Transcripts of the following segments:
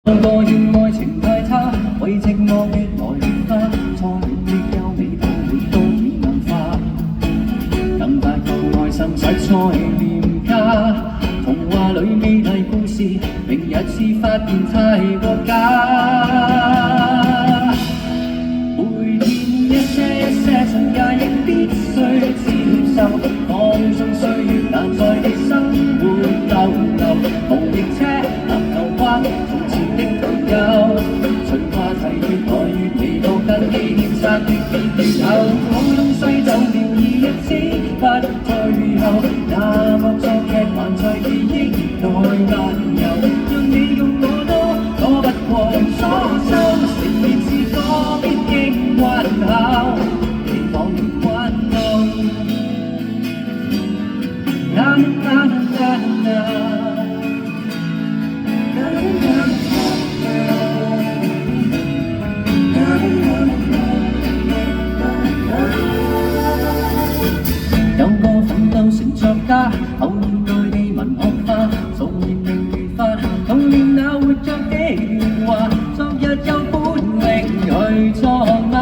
個怨愛情太差，為寂寞越來越花，初戀的優美到會都已硬化，更發覺愛心實在廉價，童話裏美麗故事，明日至發現太過假。每天一些情也亦必須接受，放縱歲月難在你生活逗留，無翼車籃球框。隨話題越來越微薄，但紀念殺越變越厚，好東西走了已一知不退後，那惡作劇還在記憶內漫遊，讓你用我都躲不過左手，承認是個必經關口，期望越關鬥。Na na na na na。有個奮鬥成作家，後現代地文學化，從年齡如發，童年那活著的年華，昨日有本領去作馬。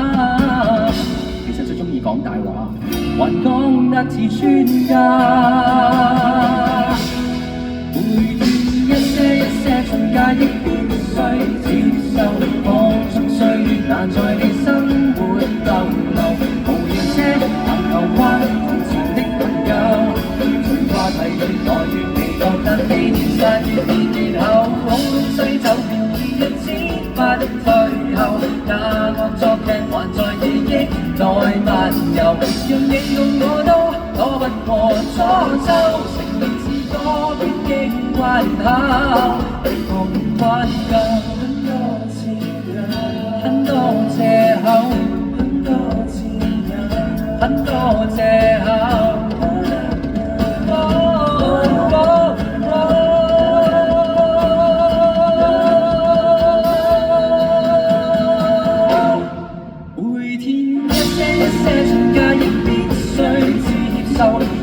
其實最中意講大話，還講得似專家。每天一些從假亦必須接受，放縱歲月難在你生活逗留，無聊車籃球框。話題越來越微薄，但紀念殺越變越厚，好東西走了已一知不退後，那惡作劇還在記憶內漫遊，讓你用我都躲不過左手，承認是個必經關口，期望越關夠。很多藉口，很多自由，很多藉口。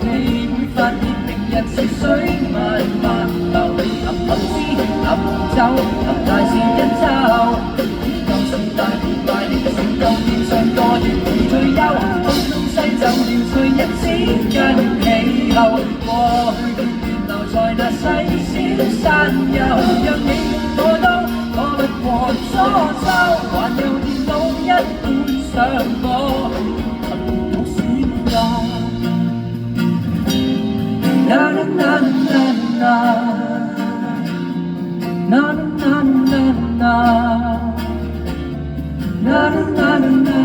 你會發現明日似水慢慢流，臨投資臨走，臨大事一週，已舊是大變壞的成就，變上個月已退休，好東西走了隨日子跟氣候，過去便留在那細小山丘，讓你我都躲不過左手，還有電腦一本上課，憑讀選擇。Na na na na na na na na na na na na na